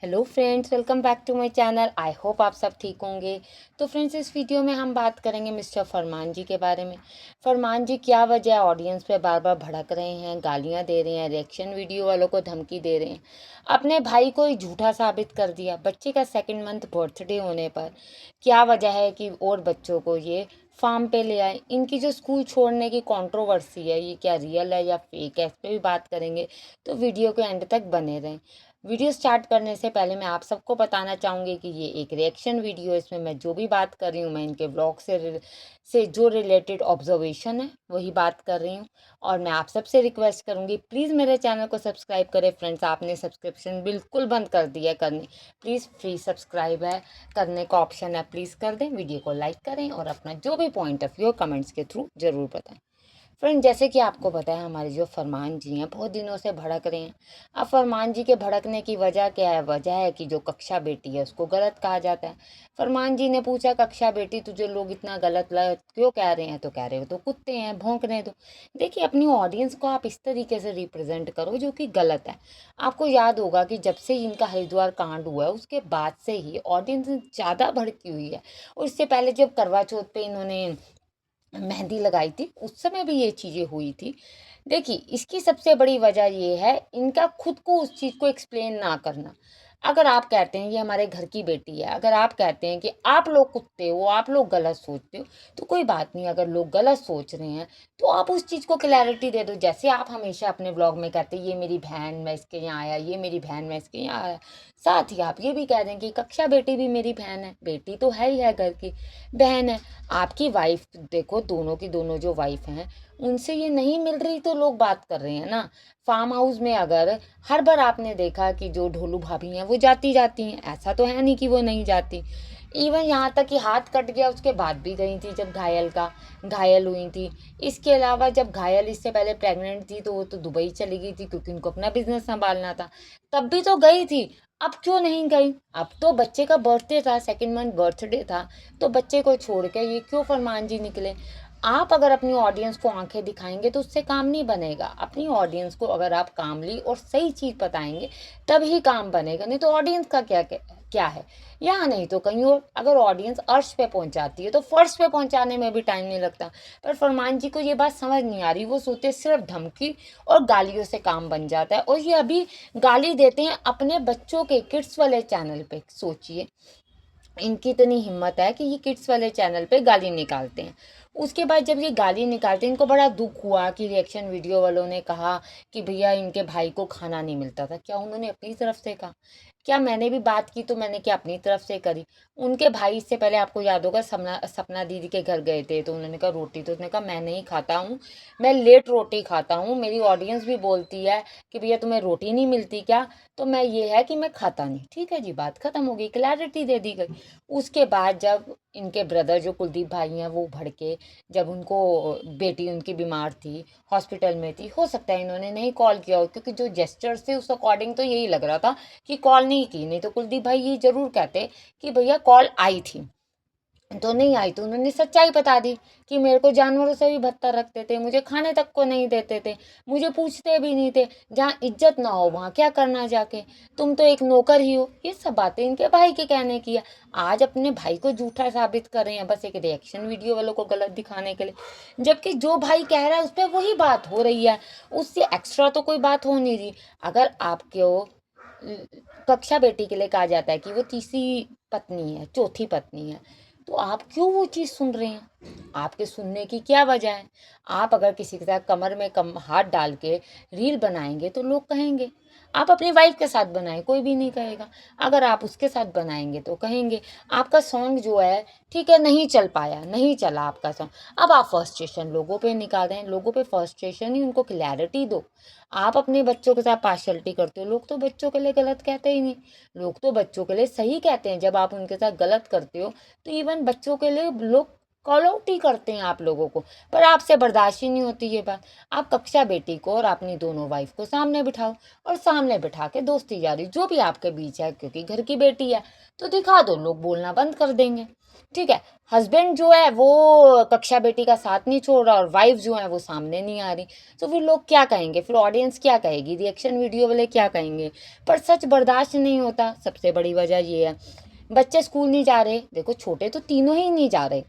Hello friends, welcome back to my channel. I hope आप सब ठीक होंगे। तो फ्रेंड्स, इस वीडियो में हम बात करेंगे मिस्टर फरमान जी के बारे में। फरमान जी क्या वजह ऑडियंस पे बार बार भड़क रहे हैं, गालियां दे रहे हैं, रिएक्शन वीडियो वालों को धमकी दे रहे हैं। अपने भाई को ही झूठा साबित कर दिया बच्चे का सेकंड मंथ बर्थडे होने पर। क्या वजह है कि और बच्चों को ये फार्म पे ले आए। इनकी जो स्कूल छोड़ने की कंट्रोवर्सी है, ये क्या रियल है या फेक है, इस पर भी बात करेंगे। तो वीडियो के एंड तक बने रहें। वीडियो स्टार्ट करने से पहले मैं आप सबको बताना चाहूँगी कि ये एक रिएक्शन वीडियो है। इसमें मैं जो भी बात कर रही हूँ, मैं इनके ब्लॉग से जो रिलेटेड ऑब्जर्वेशन है वही बात कर रही हूँ। और मैं आप सबसे रिक्वेस्ट करूँगी, प्लीज़ मेरे चैनल को सब्सक्राइब करें। फ्रेंड्स, आपने सब्सक्रिप्शन बिल्कुल बंद कर दिया है करनी। प्लीज़, फ्री सब्सक्राइब है करने का ऑप्शन है, प्लीज़ कर दें। वीडियो को लाइक करें और अपना जो भी पॉइंट ऑफ व्यू कमेंट्स के थ्रू ज़रूर बताएं। फ्रेंड, जैसे कि आपको पता है, हमारे जो फरमान जी हैं बहुत दिनों से भड़क रहे हैं। अब फरमान जी के भड़कने की वजह क्या है? वजह है कि जो कक्षा बेटी है उसको गलत कहा जाता है। फरमान जी ने पूछा, कक्षा बेटी तुझे लोग इतना गलत क्यों कह रहे हैं? तो कह रहे हो तो कुत्ते हैं, भौंकने दो। देखिए, अपनी ऑडियंस को आप इस तरीके से रिप्रेजेंट करो जो कि गलत है। आपको याद होगा कि जब से इनका हरिद्वार कांड हुआ है उसके बाद से ही ऑडियंस ज़्यादा भड़की हुई है। और इससे पहले जब करवा चौथ पे इन्होंने मेहंदी लगाई थी, उस समय भी ये चीज़ें हुई थी। देखिए, इसकी सबसे बड़ी वजह ये है इनका खुद को उस चीज़ को एक्सप्लेन ना करना। अगर आप कहते हैं ये हमारे घर की बेटी है, अगर आप कहते हैं कि आप लोग कुत्ते हो, आप लोग गलत सोचते हो, तो कोई बात नहीं। अगर लोग गलत सोच रहे हैं तो आप उस चीज़ को क्लैरिटी दे दो। जैसे आप हमेशा अपने ब्लॉग में कहते हैं ये मेरी बहन, मैं इसके यहाँ आया, ये मेरी बहन, मैं इसके यहाँ आया। साथ ही आप ये भी कह दें कि कक्षा बेटी भी मेरी बहन है, बेटी तो है ही है, घर की बहन है। आपकी वाइफ देखो, दोनों की दोनों जो वाइफ हैं उनसे ये नहीं मिल रही तो लोग बात कर रहे हैं ना। फार्म हाउस में अगर हर बार आपने देखा कि जो ढोलू भाभी हैं वो जाती जाती हैं, ऐसा तो है नहीं कि वो नहीं जाती। इवन यहाँ तक कि हाथ कट गया उसके बाद भी गई थी जब घायल हुई थी। इसके अलावा जब घायल इससे पहले प्रेग्नेंट थी तो वो तो दुबई चली गई थी क्योंकि उनको अपना बिजनेस संभालना था, तब भी तो गई थी। अब क्यों नहीं गई? अब तो बच्चे का बर्थडे था, सेकेंड मंथ बर्थडे था, तो बच्चे को छोड़ के ये क्यों फरमान जी निकले? आप अगर अपनी ऑडियंस को आंखें दिखाएंगे तो उससे काम नहीं बनेगा। अपनी ऑडियंस को अगर आप कामली और सही चीज़ बताएंगे तब ही काम बनेगा, नहीं तो ऑडियंस का क्या क्या है। यहाँ नहीं तो कहीं और। अगर ऑडियंस अर्श पे पहुंचाती है तो फर्श पे पहुंचाने में भी टाइम नहीं लगता। पर फरमान जी को ये बात समझ नहीं आ रही। वो सोचते सिर्फ धमकी और गालियों से काम बन जाता है, और ये अभी गाली देते हैं अपने बच्चों के किड्स वाले चैनल पे। सोचिए, इनकी इतनी हिम्मत है कि ये किड्स वाले चैनल पे गाली निकालते हैं। उसके बाद जब ये गाली निकालते हैं, इनको बड़ा दुख हुआ कि रिएक्शन वीडियो वालों ने कहा कि भैया इनके भाई को खाना नहीं मिलता था। क्या उन्होंने अपनी तरफ से कहा? क्या मैंने भी बात की तो मैंने क्या अपनी तरफ से करी? उनके भाई इससे पहले आपको याद होगा सपना सपना दीदी के घर गए थे तो उन्होंने कहा रोटी, तो उसने कहा मैं नहीं खाता हूँ, मैं लेट रोटी खाता हूँ। मेरी ऑडियंस भी बोलती है कि भैया तुम्हें रोटी नहीं मिलती क्या? तो मैं ये है कि मैं खाता नहीं। ठीक है जी, बात खत्म हो गई, क्लैरिटी दे दी गई। उसके बाद जब इनके ब्रदर जो कुलदीप भाई हैं वो भड़के, जब उनको बेटी उनकी बीमार थी, हॉस्पिटल में थी, हो सकता है इन्होंने नहीं कॉल किया हो क्योंकि जो जेस्चर्स थे उस अकॉर्डिंग तो यही लग रहा था कि कॉल नहीं की। नहीं तो कुलदीप भाई ये जरूर कहते कि भैया कॉल आई थी, तो नहीं आई। तो उन्होंने सच्चाई बता दी कि मेरे को जानवरों से भी बदतर रखते थे, मुझे खाने तक को नहीं देते थे, मुझे पूछते भी नहीं थे, जहाँ इज्जत ना हो वहाँ क्या करना जाके, तुम तो एक नौकर ही हो। ये सब बातें इनके भाई के कहने की है। आज अपने भाई को झूठा साबित कर रहे हैं बस एक रिएक्शन वीडियो वालों को गलत दिखाने के लिए, जबकि जो भाई कह रहा है उस पर वही बात हो रही है, उससे एक्स्ट्रा तो कोई बात हो नहीं रही। अगर आपको कक्षा बेटी के लिए कहा जाता है कि वो तीसरी पत्नी है, चौथी पत्नी है, तो आप क्यों वो चीज़ सुन रहे हैं? आपके सुनने की क्या वजह है? आप अगर किसी के साथ कमर में कम हाथ डाल के रील बनाएंगे तो लोग कहेंगे। आप अपनी वाइफ के साथ बनाएं, कोई भी नहीं कहेगा। अगर आप उसके साथ बनाएंगे तो कहेंगे। आपका सॉन्ग जो है, ठीक है, नहीं चल पाया, नहीं चला आपका सॉन्ग, अब आप फर्स्ट्रेशन लोगों पे निकाल रहे हैं। लोगों पे फर्स्ट्रेशन ही, उनको क्लैरिटी दो। आप अपने बच्चों के साथ पार्शलिटी करते हो। लोग तो बच्चों के लिए गलत कहते ही नहीं, लोग तो बच्चों के लिए सही कहते हैं। जब आप उनके साथ गलत करते हो तो इवन बच्चों के लिए लोग कॉल आउट ही करते हैं आप लोगों को। पर आपसे बर्दाश्त ही नहीं होती ये बात। आप कक्षा बेटी को और अपनी दोनों वाइफ को सामने बिठाओ और सामने बिठा के दोस्ती यारी जो भी आपके बीच है, क्योंकि घर की बेटी है तो दिखा दो, लोग बोलना बंद कर देंगे। ठीक है, हस्बैंड जो है वो कक्षा बेटी का साथ नहीं छोड़ रहा और वाइफ जो है वो सामने नहीं आ रही, तो फिर लोग क्या कहेंगे, फिर ऑडियंस क्या कहेगी, रिएक्शन वीडियो वाले क्या कहेंगे। पर सच बर्दाश्त नहीं होता, सबसे बड़ी वजह ये है। बच्चे स्कूल नहीं जा रहे, देखो छोटे तो तीनों ही नहीं जा रहे,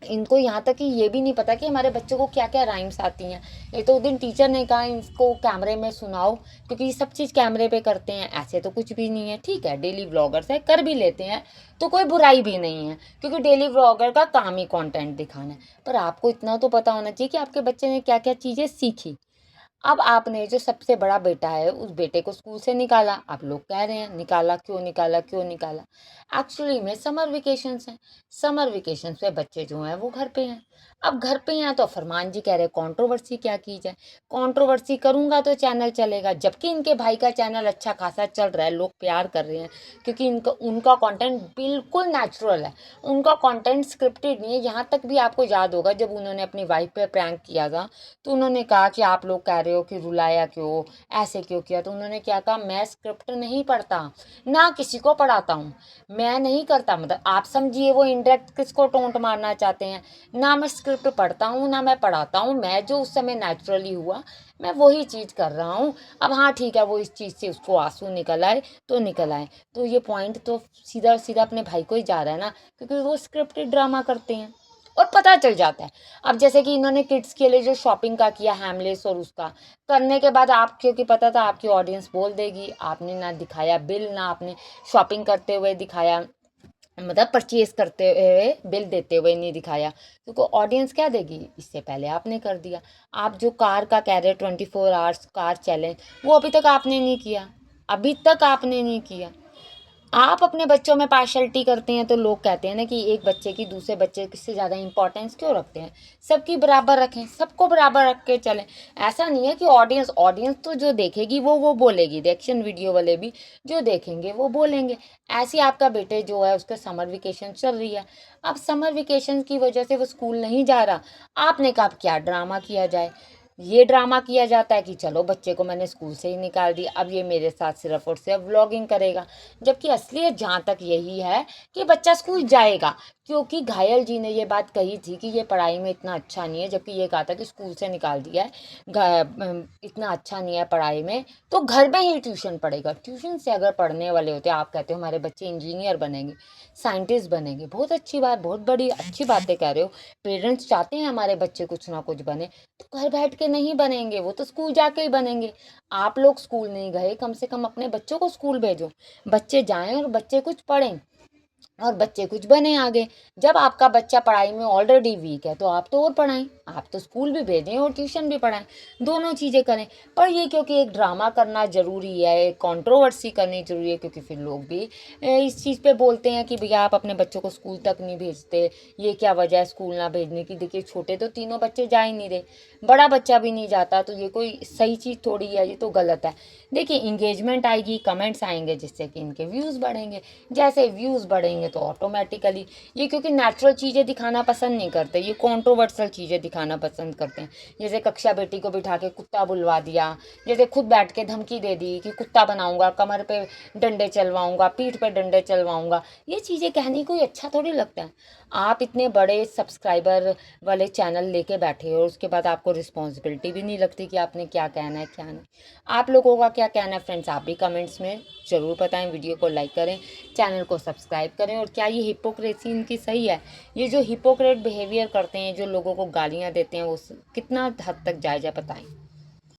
इनको यहाँ तक कि ये भी नहीं पता कि हमारे बच्चों को क्या क्या राइम्स आती हैं। ये तो उस दिन टीचर ने कहा इनको कैमरे में सुनाओ, क्योंकि ये सब चीज़ कैमरे पे करते हैं, ऐसे तो कुछ भी नहीं है। ठीक है, डेली व्लॉगर्स है, कर भी लेते हैं तो कोई बुराई भी नहीं है, क्योंकि डेली व्लॉगर का काम ही कंटेंट दिखाना है। पर आपको इतना तो पता होना चाहिए कि आपके बच्चे ने क्या क्या चीज़ें सीखी। अब आपने जो सबसे बड़ा बेटा है उस बेटे को स्कूल से निकाला, आप लोग कह रहे हैं निकाला क्यों, निकाला क्यों निकाला। एक्चुअली में समर वेकेशंस हैं, समर वेकेशंस में बच्चे जो हैं वो घर पे हैं। अब घर पे हैं तो फरमान जी कह रहे हैं कंट्रोवर्सी क्या की जाए, कंट्रोवर्सी करूंगा तो चैनल चलेगा, जबकि इनके भाई का चैनल अच्छा खासा चल रहा है, लोग प्यार कर रहे हैं, क्योंकि इनका उनका कंटेंट बिल्कुल नेचुरल है, उनका कंटेंट स्क्रिप्टेड नहीं है। यहाँ तक भी आपको याद होगा जब उन्होंने अपनी वाइफ पे प्रैंक किया था तो उन्होंने कहा कि आप लोग कह रहे हो कि रुलाया क्यों, ऐसे क्यों किया, तो उन्होंने क्या कहा, मैं स्क्रिप्ट नहीं पढ़ता, ना किसी को पढ़ाता हूँ, मैं नहीं करता। मतलब आप समझिए वो इंडायरेक्ट किसको टोंट मारना चाहते हैं। ना मैं स्क्रिप्ट पढ़ता हूँ ना मैं पढ़ाता हूँ, मैं जो उस समय नेचुरली हुआ मैं वही चीज़ कर रहा हूँ। अब हाँ ठीक है, वो इस चीज़ से उसको आंसू निकल आए तो निकल आए, तो ये पॉइंट तो सीधा सीधा अपने भाई को ही जा रहा है ना, क्योंकि वो स्क्रिप्टेड ड्रामा करते हैं और पता चल जाता है। अब जैसे कि इन्होंने किड्स के लिए जो शॉपिंग का किया हैमलेस, और उसका करने के बाद आप, क्योंकि पता था आपकी ऑडियंस बोल देगी, आपने ना दिखाया बिल, ना आपने शॉपिंग करते हुए दिखाया, मतलब परचेज करते हुए बिल देते हुए नहीं दिखाया, तो ऑडियंस क्या देगी, इससे पहले आपने कर दिया। आप जो कार का कह रहे 24 आवर्स कार चैलेंज, वो अभी तक आपने नहीं किया, अभी तक आपने नहीं किया। आप अपने बच्चों में पार्शलिटी करते हैं तो लोग कहते हैं ना कि एक बच्चे की दूसरे बच्चे से ज़्यादा इंपॉर्टेंस क्यों रखते हैं, सबकी बराबर रखें, सबको बराबर रख के चलें। ऐसा नहीं है कि ऑडियंस ऑडियंस तो जो देखेगी वो बोलेगी, रिएक्शन वीडियो वाले भी जो देखेंगे वो बोलेंगे। ऐसे आपका बेटे जो है उसका समर वेकेशन चल रही है, अब समर वेकेशन की वजह से वो स्कूल नहीं जा रहा, आपने कहा क्या ड्रामा किया जाए। ये ड्रामा किया जाता है कि चलो बच्चे को मैंने स्कूल से ही निकाल दिया, अब ये मेरे साथ सिर्फ और सिर्फ व्लॉगिंग करेगा, जबकि असलियत जहाँ तक यही है कि बच्चा स्कूल जाएगा, क्योंकि घायल जी ने ये बात कही थी कि ये पढ़ाई में इतना अच्छा नहीं है, जबकि ये कहा था कि स्कूल से निकाल दिया है, इतना अच्छा नहीं है पढ़ाई में तो घर में ही ट्यूशन पढ़ेगा। ट्यूशन से अगर पढ़ने वाले होते, आप कहते हो हमारे बच्चे इंजीनियर बनेंगे, साइंटिस्ट बनेंगे, बहुत अच्छी बात, बहुत बड़ी अच्छी बातें कह रहे हो। पेरेंट्स चाहते हैं हमारे बच्चे कुछ ना कुछ बने, तो घर बैठ के नहीं बनेंगे, वो तो स्कूल जाके ही बनेंगे। आप लोग स्कूल नहीं गए, कम से कम अपने बच्चों को स्कूल भेजो, बच्चे जाएं और बच्चे कुछ पढ़ें और बच्चे कुछ बने आगे। जब आपका बच्चा पढ़ाई में ऑलरेडी वीक है तो आप तो और पढ़ाएं, आप तो स्कूल भी भेजें और ट्यूशन भी पढ़ाएं, दोनों चीज़ें करें। पर ये क्योंकि एक ड्रामा करना ज़रूरी है, एक कंट्रोवर्सी करनी ज़रूरी है, क्योंकि फिर लोग भी इस चीज़ पे बोलते हैं कि भैया आप अपने बच्चों को स्कूल तक नहीं भेजते, ये क्या वजह है स्कूल ना भेजने की। देखिए छोटे तो तीनों बच्चे जा ही नहीं रहे, बड़ा बच्चा भी नहीं जाता, तो ये कोई सही चीज़ थोड़ी है, ये तो गलत है। देखिए इंगेजमेंट आएगी, कमेंट्स आएंगे, जिससे कि इनके व्यूज़ बढ़ेंगे, जैसे व्यूज़ बढ़ेंगे तो ऑटोमेटिकली ये, क्योंकि नेचुरल चीज़ें दिखाना पसंद नहीं करते, ये कॉन्ट्रोवर्सल चीज़ें दिखाना पसंद करते हैं। जैसे कक्षा बेटी को बिठा के कुत्ता बुलवा दिया, जैसे खुद बैठ के धमकी दे दी कि कुत्ता बनाऊंगा, कमर पे डंडे चलवाऊंगा, पीठ पे डंडे चलवाऊंगा, ये चीज़ें कहनी कोई अच्छा थोड़ी लगता है। आप इतने बड़े सब्सक्राइबर वाले चैनल लेके बैठे हो, उसके बाद आपको रिस्पॉन्सिबिलिटी भी नहीं लगती कि आपने क्या कहना है क्या नहीं। आप लोगों का क्या कहना है फ्रेंड्स, आप भी कमेंट्स में ज़रूर बताएं, वीडियो को लाइक करें, चैनल को सब्सक्राइब करें। और क्या ये हिपोक्रेसी इनकी सही है, ये जो हिपोक्रेट बिहेवियर करते हैं, जो लोगों को गालियाँ देते हैं, वो कितना हद तक जायज़ है बताएं।